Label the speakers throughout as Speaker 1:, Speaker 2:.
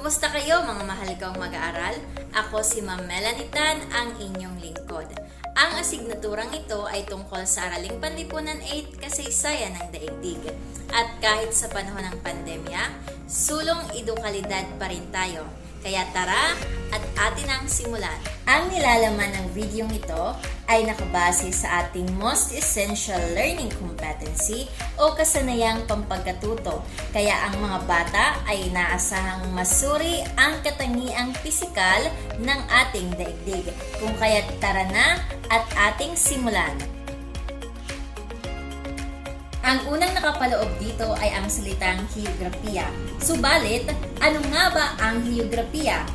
Speaker 1: Kumusta kayo mga mahal kong mag-aaral? Ako si Ma'am Melanie Tan, ang inyong lingkod. Ang asignaturang ito ay tungkol sa Araling Panlipunan 8, Kasaysayan ng Daigdig. At kahit sa panahon ng pandemya, sulong edukalidad pa rin tayo. Kaya tara at atin ang simulan. Ang nilalaman ng video ito ay nakabase sa ating most essential learning competency o kasanayang pampagkatuto. Kaya ang mga bata ay inaasahang masuri ang katangiang pisikal ng ating daigdig. Kung kaya't tara na at ating simulan. Ang unang nakapaloob dito ay ang salitang heograpiya. Subalit, ano nga ba ang heograpiya?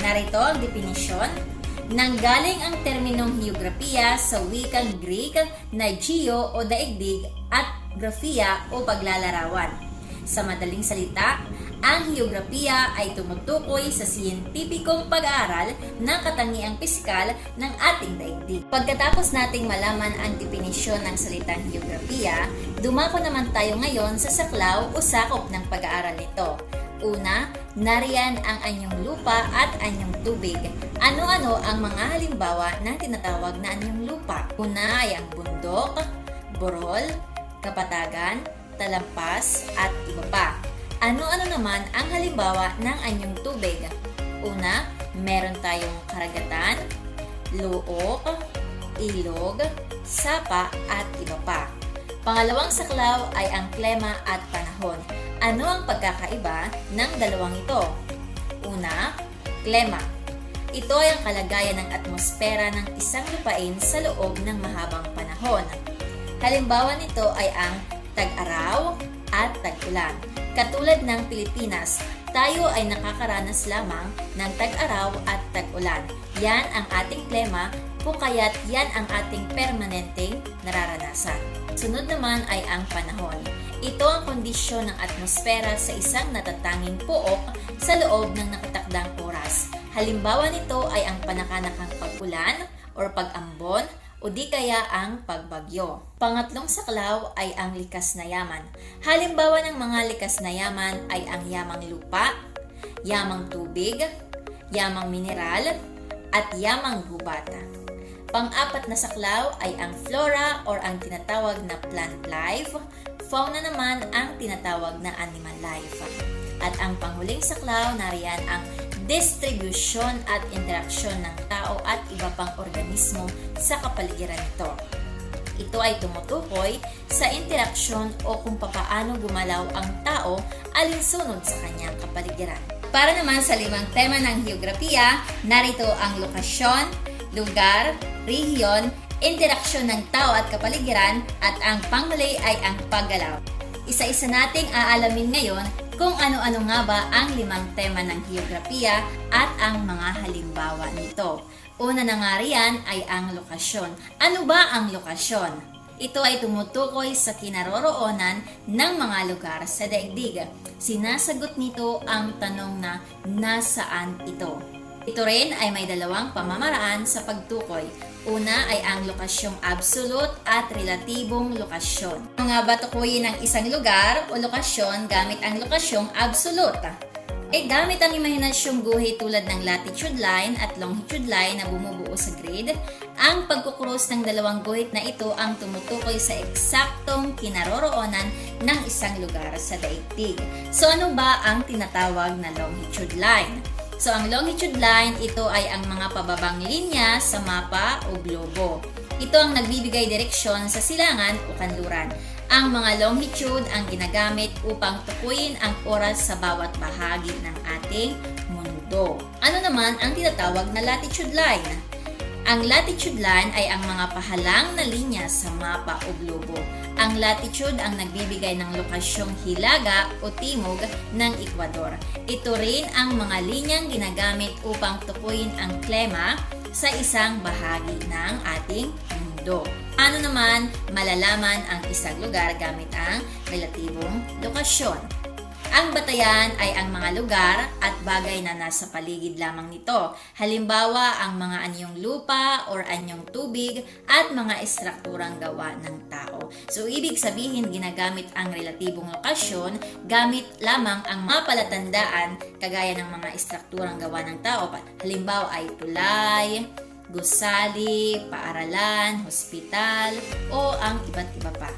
Speaker 1: Narito ang definisyon. Nanggaling ang terminong heograpiya sa wikang Greek na geo o daigdig at grafia o paglalarawan. Sa madaling salita, ang heograpiya ay tumutukoy sa siyentipikong pag-aaral ng katangiang pisikal ng ating daigdig. Pagkatapos nating malaman ang definisyon ng salitang heograpiya, dumako naman tayo ngayon sa saklaw o sakop ng pag-aaral nito. Una, nariyan ang anyong lupa at anyong tubig. Ano-ano ang mga halimbawa ng tinatawag na anyong lupa? Una ay ang bundok, burol, kapatagan, talampas, at iba pa. Ano-ano naman ang halimbawa ng anyong tubig? Una, meron tayong karagatan, luok, ilog, sapa, at iba pa. Pangalawang saklaw ay ang klema at panahon. Ano ang pagkakaiba ng dalawang ito? Una, klema. Ito ay ang kalagayan ng atmosfera ng isang lupain sa loob ng mahabang panahon. Halimbawa nito ay ang tag-araw at tag-ulan. Katulad ng Pilipinas, tayo ay nakakaranas lamang ng tag-araw at tag-ulan. Yan ang ating klema, kung kaya't yan ang ating permanenteng nararanasan. Sunod naman ay ang panahon. Ito ang kondisyon ng atmosfera sa isang natatanging pook sa loob ng nakatakdang oras. Halimbawa nito ay ang panakanakang pag-ulan or pag-ambon o di kaya ang pagbagyo. Pangatlong saklaw ay ang likas na yaman. Halimbawa ng mga likas na yaman ay ang yamang lupa, yamang tubig, yamang mineral, at yamang gubata. Pang-apat na saklaw ay ang flora or ang tinatawag na plant life, fauna naman ang tinatawag na animal life. At ang panghuling saklaw, nariyan ang distribution at interaksyon ng tao at iba pang organismo sa kapaligiran nito. Ito ay tumutukoy sa interaksyon o kung papaano gumalaw ang tao alinsunod sa kanyang kapaligiran. Para naman sa limang tema ng heograpiya, narito ang lokasyon, lugar, rehiyon, interaksyon ng tao at kapaligiran, at ang panghuli ay ang paggalaw. Isa-isa nating aalamin ngayon kung ano-ano nga ba ang limang tema ng heograpiya at ang mga halimbawa nito. Una na nga riyan ay ang lokasyon. Ano ba ang lokasyon? Ito ay tumutukoy sa kinaroroonan ng mga lugar sa daigdig. Sinasagot nito ang tanong na nasaan ito. Ito rin ay may dalawang pamamaraan sa pagtukoy. Una ay ang lokasyong absolute at relatibong lokasyon. Mga batukuyin ng isang lugar o lokasyon gamit ang lokasyong absolute. Gamit ang imahinasyong guhit tulad ng latitude line at longitude line na bumubuo sa grid, ang pagkukrus ng dalawang guhit na ito ang tumutukoy sa eksaktong kinaroroonan ng isang lugar sa daigdig. So ano ba ang tinatawag na longitude line? So, ang longitude line, ito ay ang mga pababang linya sa mapa o globo. Ito ang nagbibigay direksyon sa silangan o kanluran. Ang mga longitude ang ginagamit upang tukuyin ang oras sa bawat bahagi ng ating mundo. Ano naman ang tinatawag na latitude line? Ang latitude line ay ang mga pahalang na linya sa mapa o globo. Ang latitude ang nagbibigay ng lokasyong hilaga o timog ng Ecuador. Ito rin ang mga linyang ginagamit upang tukuyin ang klema sa isang bahagi ng ating mundo. Ano naman malalaman ang isang lugar gamit ang relatibong lokasyon? Ang batayan ay ang mga lugar at bagay na nasa paligid lamang nito. Halimbawa, ang mga anyong lupa or anyong tubig at mga estrukturang gawa ng tao. dito. So, ibig sabihin, ginagamit ang relatibong lokasyon gamit lamang ang mga palatandaan kagaya ng mga istrukturang gawa ng tao. Halimbawa ay tulay, gusali, paaralan, hospital, o ang iba't iba pa.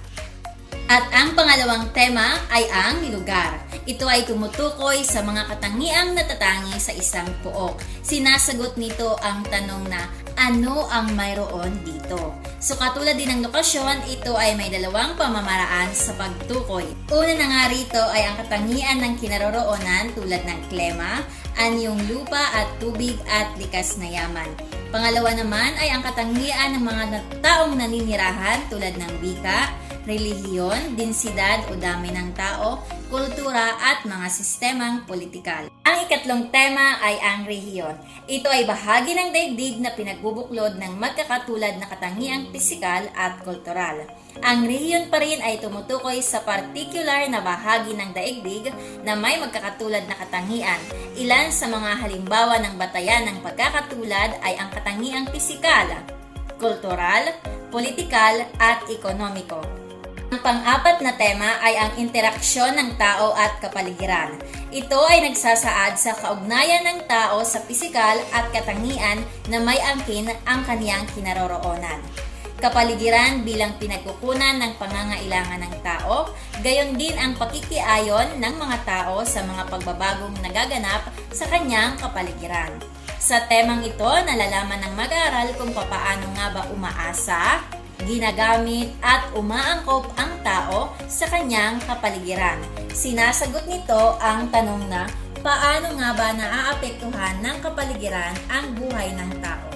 Speaker 1: At ang pangalawang tema ay ang lugar. Ito ay tumutukoy sa mga katangiang natatangi sa isang pook. Sinasagot nito ang tanong na ano ang mayroon dito. So katulad din ng lokasyon, ito ay may dalawang pamamaraan sa pagtukoy. Una na nga rito ay ang katangian ng kinaroroonan tulad ng klima, anyong lupa at tubig at likas na yaman. Pangalawa naman ay ang katangian ng mga taong naninirahan tulad ng wika, relihiyon, densidad o dami ng tao, kultura at mga sistemang politikal. Ang ikatlong tema ay ang rehiyon. Ito ay bahagi ng daigdig na pinagbubuklod ng magkakatulad na katangiang pisikal at kultural. Ang rehiyon pa rin ay tumutukoy sa partikular na bahagi ng daigdig na may magkakatulad na katangian. Ilan sa mga halimbawa ng batayan ng pagkakatulad ay ang katangiang pisikal, kultural, politikal at ekonomiko. Ang pang-apat na tema ay ang interaksyon ng tao at kapaligiran. Ito ay nagsasaad sa kaugnayan ng tao sa pisikal at katangian na may angkin ang kaniyang kinaroroonan. Kapaligiran bilang pinagkukunan ng pangangailangan ng tao, gayon din ang pakikiayon ng mga tao sa mga pagbabagong nagaganap sa kanyang kapaligiran. Sa temang ito, nalalaman ng mag-aaral kung papaano nga ba umaasa, ginagamit at umaangkop ang tao sa kanyang kapaligiran. Sinasagot nito ang tanong na paano nga ba naaapektuhan ng kapaligiran ang buhay ng tao.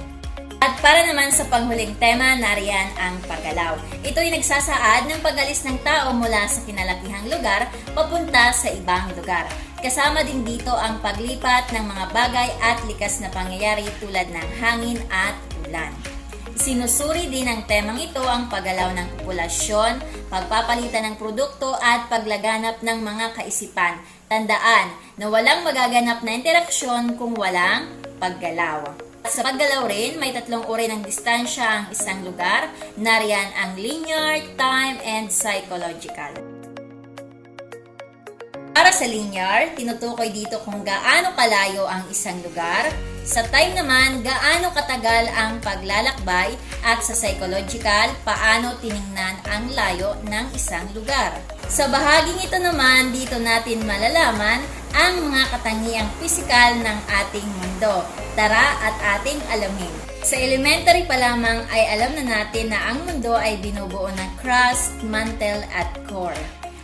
Speaker 1: At para naman sa panghuling tema, nariyan ang paggalaw. Ito ay nagsasaad ng pag-alis ng tao mula sa kinalakihang lugar papunta sa ibang lugar. Kasama din dito ang paglipat ng mga bagay at likas na pangyayari tulad ng hangin at ulan. Sinusuri din ng temang ito ang paggalaw ng populasyon, pagpapalitan ng produkto at paglaganap ng mga kaisipan. Tandaan na walang magaganap na interaksyon kung walang paggalaw. Sa paggalaw rin, may tatlong uri ng distansya ang isang lugar. Nariyan ang linear, time, and psychological. Para sa linear, tinutukoy dito kung gaano kalayo ang isang lugar. Sa time naman, gaano katagal ang paglalakbay at sa psychological, paano tiningnan ang layo ng isang lugar. Sa bahaging ito naman, dito natin malalaman ang mga katangiang pisikal ng ating mundo. Tara at ating alamin. Sa elementary pa lamang ay alam na natin na ang mundo ay binubuo ng crust, mantle at core.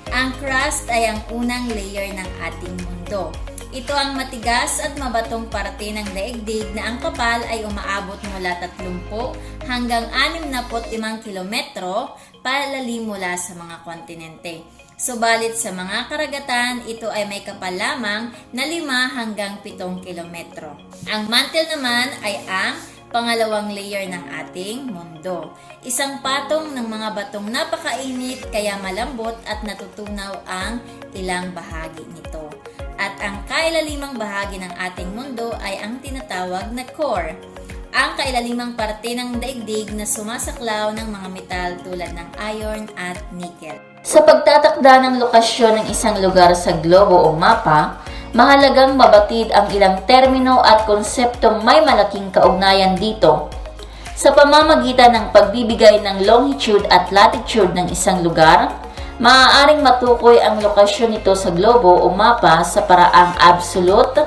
Speaker 1: Ang crust ay ang unang layer ng ating mundo. Ito ang matigas at mabatong parte ng daigdig na ang kapal ay umaabot mula 30 hanggang 65 kilometro palalim mula sa mga kontinente. Subalit sa mga karagatan, ito ay may kapal lamang na 5 hanggang 7 kilometro. Ang mantle naman ay ang pangalawang layer ng ating mundo. Isang patong ng mga batong napakainit kaya malambot at natutunaw ang ilang bahagi nito. At ang kailalimang bahagi ng ating mundo ay ang tinatawag na core. Ang kailalimang parte ng daigdig na sumasaklaw ng mga metal tulad ng iron at nickel. Sa pagtatakda ng lokasyon ng isang lugar sa globo o mapa, mahalagang mabatid ang ilang termino at konseptong may malaking kaugnayan dito. Sa pamamagitan ng pagbibigay ng longitude at latitude ng isang lugar, maaaring matukoy ang lokasyon nito sa globo o mapa sa paraang absolute,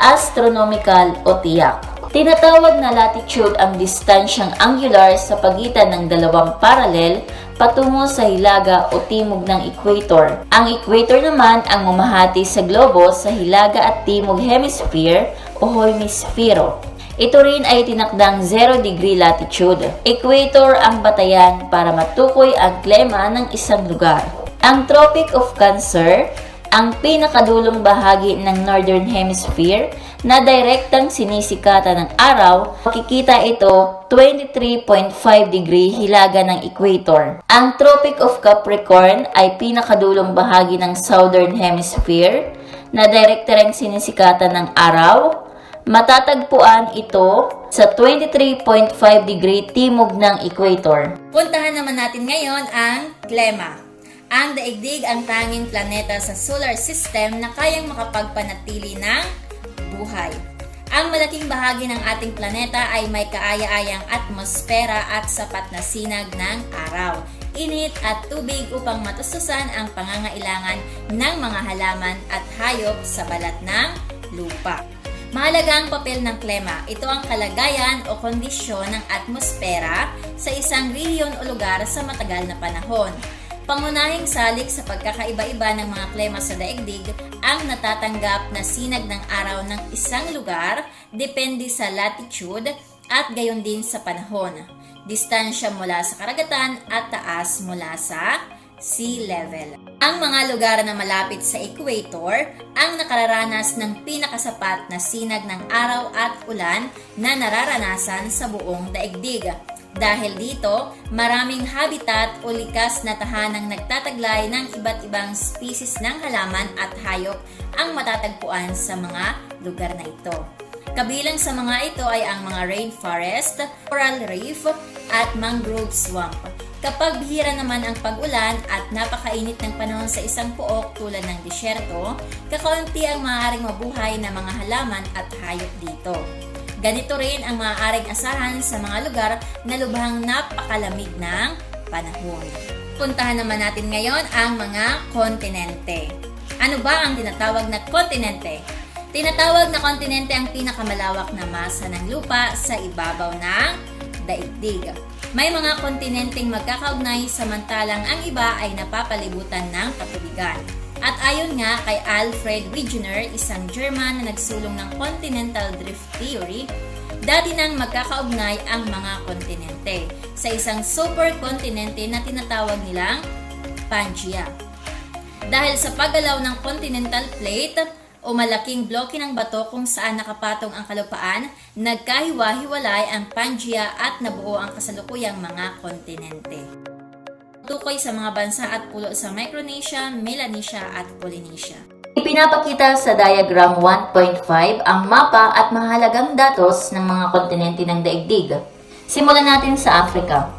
Speaker 1: astronomical o tiyak. Tinatawag na latitude ang distansyang angular sa pagitan ng dalawang paralel patungo sa hilaga o timog ng equator. Ang equator naman ang umahati sa globo sa hilaga at timog hemisphere o hemisfero. Ito rin ay tinakdang 0 degree latitude. Equator ang batayan para matukoy ang klima ng isang lugar. Ang Tropic of Cancer, ang pinakadulong bahagi ng Northern Hemisphere na direktang sinisikatan ng araw, makikita ito 23.5 degree hilaga ng equator. Ang Tropic of Capricorn ay pinakadulong bahagi ng Southern Hemisphere na direktang sinisikatan ng araw,
Speaker 2: Matatagpuan ito sa 23.5 degree timog ng equator.
Speaker 1: Puntahan naman natin ngayon ang klema. Ang daigdig ang tanging planeta sa solar system na kayang makapagpanatili ng buhay. Ang malaking bahagi ng ating planeta ay may kaaya-ayang atmosfera at sapat na sinag ng araw, init at tubig upang matustusan ang pangangailangan ng mga halaman at hayop sa balat ng lupa. Mahalaga ang papel ng klema. Ito ang kalagayan o kondisyon ng atmosfera sa isang rehiyon o lugar sa matagal na panahon. Pangunahing salik sa pagkakaiba-iba ng mga klema sa daigdig ang natatanggap na sinag ng araw ng isang lugar depende sa latitude at gayon din sa panahon, distansya mula sa karagatan at taas mula sa sea level. Ang mga lugar na malapit sa equator ang nakararanas ng pinakasapat na sinag ng araw at ulan na nararanasan sa buong daigdig. Dahil dito, maraming habitat o likas na tahanang nagtataglay ng iba't ibang species ng halaman at hayop ang matatagpuan sa mga lugar na ito. Kabilang sa mga ito ay ang mga rainforest, coral reef at mangrove swamp. Kapag bihira naman ang pag-ulan at napakainit ng panahon sa isang pook tulad ng disyerto, kakaunti ang maaaring mabuhay na mga halaman at hayop dito. Ganito rin ang maaaring asahan sa mga lugar na lubhang napakalamig ng panahon. Puntahan naman natin ngayon ang mga kontinente. Ano ba ang tinatawag na kontinente? Tinatawag na kontinente ang pinakamalawak na masa ng lupa sa ibabaw ng daigdig. May mga kontinenteng magkakaugnay samantalang ang iba ay napapalibutan ng katubigan. At ayon nga kay Alfred Wegener, isang German na nagsulong ng continental drift theory, dati nang magkakaugnay ang mga kontinente sa isang superkontinente na tinatawag nilang Pangaea. Dahil sa paggalaw ng continental plate o malaking bloke ng bato kung saan nakapatong ang kalupaan, nagkahiwa-hiwalay ang Pangaea at nabuo ang kasalukuyang mga kontinente. Tukoy sa mga bansa at pulo sa Micronesia, Melanesia at Polynesia.
Speaker 2: Ipinapakita sa diagram 1.5 ang mapa at mahalagang datos ng mga kontinente ng daigdig. Simulan natin sa Africa.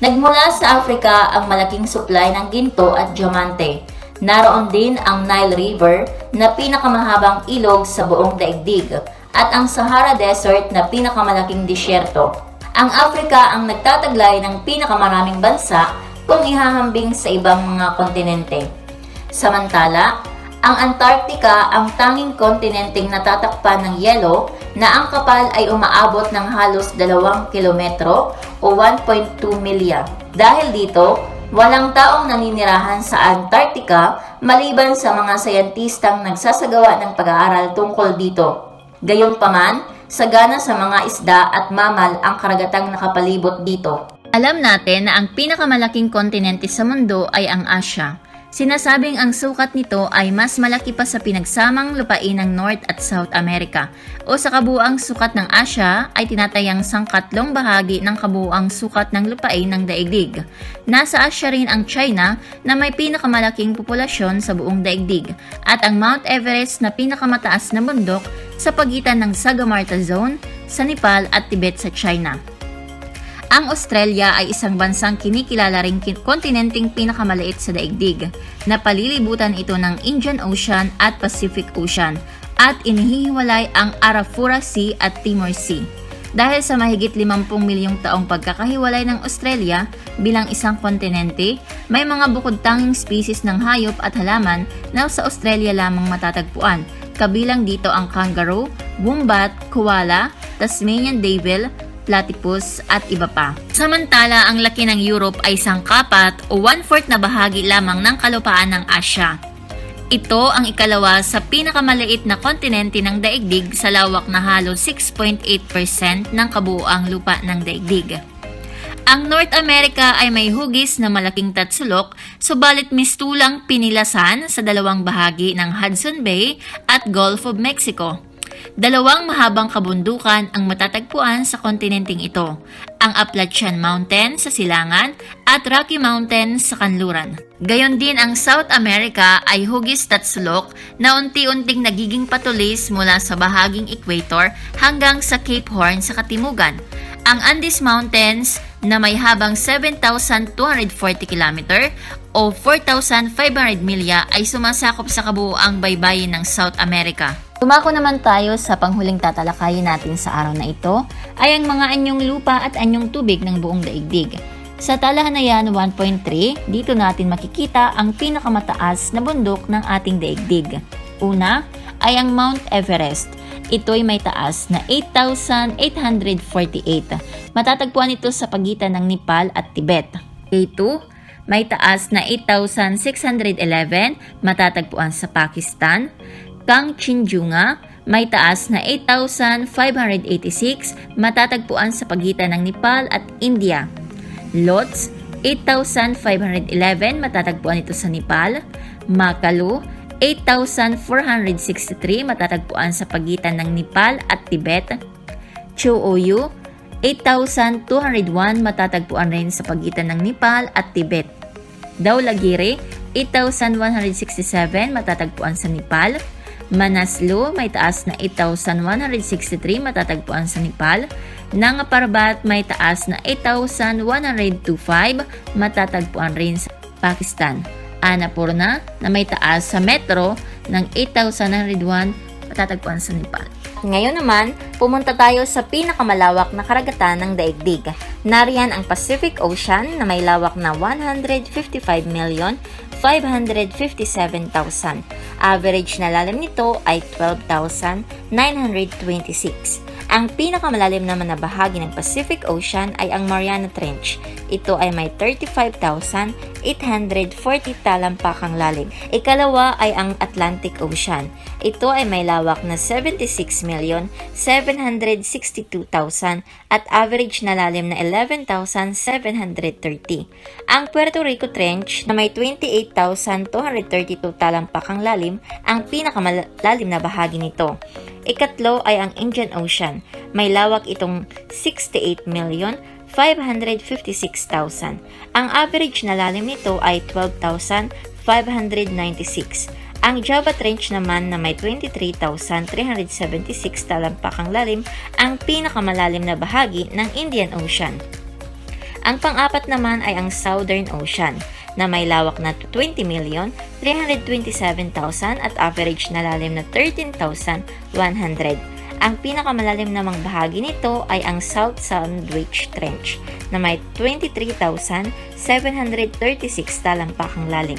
Speaker 2: Nagmula sa Africa ang malaking supply ng ginto at diamante. Naroon din ang Nile River na pinakamahabang ilog sa buong daigdig at ang Sahara Desert na pinakamalaking disyerto. Ang Africa ang nagtataglay ng pinakamaraming bansa kung ihahambing sa ibang mga kontinente. Samantala, ang Antarctica ang tanging kontinenteng natatakpan ng yelo na ang kapal ay umaabot ng halos 2 kilometro o 1.2 milya. Dahil dito, walang taong naninirahan sa Antarctica maliban sa mga sayantistang nagsasagawa ng pag-aaral tungkol dito. Gayunpaman, sagana sa mga isda at mamal ang karagatang nakapalibot dito. Alam natin na ang pinakamalaking kontinente sa mundo ay ang Asia. Sinasabing ang sukat nito ay mas malaki pa sa pinagsamang lupain ng North at South America o sa kabuuang sukat ng Asia ay tinatayang sangkatlong bahagi ng kabuuang sukat ng lupain ng daigdig. Nasa Asia rin ang China na may pinakamalaking populasyon sa buong daigdig at ang Mount Everest na pinakamataas na bundok sa pagitan ng Sagamarta Zone sa Nepal at Tibet sa China. Ang Australia ay isang bansang kinikilala ring kontinenteng pinakamaliit sa daigdig, na palilibutan ito ng Indian Ocean at Pacific Ocean, at inihihiwalay ang Arafura Sea at Timor Sea. Dahil sa mahigit 50 milyong taong pagkakahiwalay ng Australia bilang isang kontinente, may mga bukod-tanging species ng hayop at halaman na sa Australia lamang matatagpuan, kabilang dito ang kangaroo, wombat, koala, Tasmanian devil, platypus at iba pa. Samantala, ang laki ng Europe ay sangkapat o 1/4 na bahagi lamang ng kalupaan ng Asia. Ito ang ikalawa sa pinakamaliit na kontinente ng daigdig sa lawak na halos 6.8% ng kabuuang lupa ng daigdig. Ang North America ay may hugis na malaking tatsulok, subalit mistulang pinilasan sa dalawang bahagi ng Hudson Bay at Gulf of Mexico. Dalawang mahabang kabundukan ang matatagpuan sa kontinenteng ito. ang Appalachian Mountains sa silangan at Rocky Mountains sa kanluran. Gayon din ang South America ay hugis at sulok na unti-unting nagiging patulis mula sa bahaging equator hanggang sa Cape Horn sa katimugan. Ang Andes Mountains na may habang 7,240 km o 4,500 milya ay sumasakop sa kabuuang baybayin ng South America. Dumako naman tayo sa panghuling tatalakayin natin sa araw na ito ay ang mga anyong lupa at anyong tubig ng buong daigdig. Sa Talahanayan 1.3, dito natin makikita ang pinakamataas na bundok ng ating daigdig. Una ay ang Mount Everest. Ito'y may taas na 8,848. Matatagpuan ito sa pagitan ng Nepal at Tibet. K2, may taas na 8,611. Matatagpuan sa Pakistan. Kangchenjunga, may taas na 8,586, matatagpuan sa pagitan ng Nepal at India. Lhotse, 8,511, matatagpuan ito sa Nepal. Makalu, 8,463, matatagpuan sa pagitan ng Nepal at Tibet. Chooyu, 8,201, matatagpuan rin sa pagitan ng Nepal at Tibet. Dhaulagiri, 8,167, matatagpuan sa Nepal. Manaslu, may taas na 8,163, matatagpuan sa Nepal. Nanga Parbat, may taas na 8,125, matatagpuan rin sa Pakistan. Annapurna, na may taas sa metro ng 8,901, matatagpuan sa Nepal. Ngayon naman, pumunta tayo sa pinakamalawak na karagatan ng daigdig. Nariyan ang Pacific Ocean na may lawak na 155,557,000. Average na lalim nito ay 12,926. Ang pinakamalalim naman na bahagi ng Pacific Ocean ay ang Mariana Trench. Ito ay may 35,840 talampakang lalim. Ikalawa ay ang Atlantic Ocean. Ito ay may lawak na 76,762,000 at average na lalim na 11,730. Ang Puerto Rico Trench na may 28,232 talampakang lalim ang pinakamalalim na bahagi nito. Ikatlo ay ang Indian Ocean. May lawak itong 68,556,000. Ang average na lalim nito ay 12,596. Ang Java Trench naman na may 23,376 talampakang lalim ang pinakamalalim na bahagi ng Indian Ocean. Ang pang-apat naman ay ang Southern Ocean na may lawak na 20,327,000 at average na lalim na 13,100. Ang pinakamalalim namang bahagi nito ay ang South Sandwich Trench na may 23,736 talampakang lalim.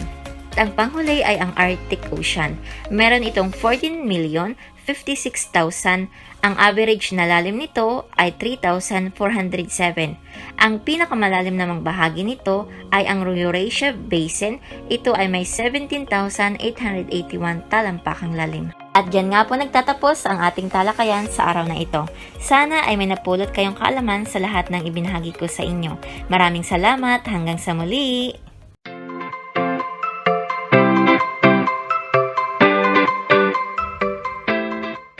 Speaker 2: Ang panghuli ay ang Arctic Ocean. Meron itong 14,056,000. Ang average na lalim nito ay 3,407. Ang pinakamalalim namang bahagi nito ay ang Eurasia Basin. Ito ay may 17,881 talampakang lalim. At dyan nga po nagtatapos ang ating talakayan sa araw na ito. Sana ay may napulot kayong kaalaman sa lahat ng ibinahagi ko sa inyo. Maraming salamat, hanggang sa muli!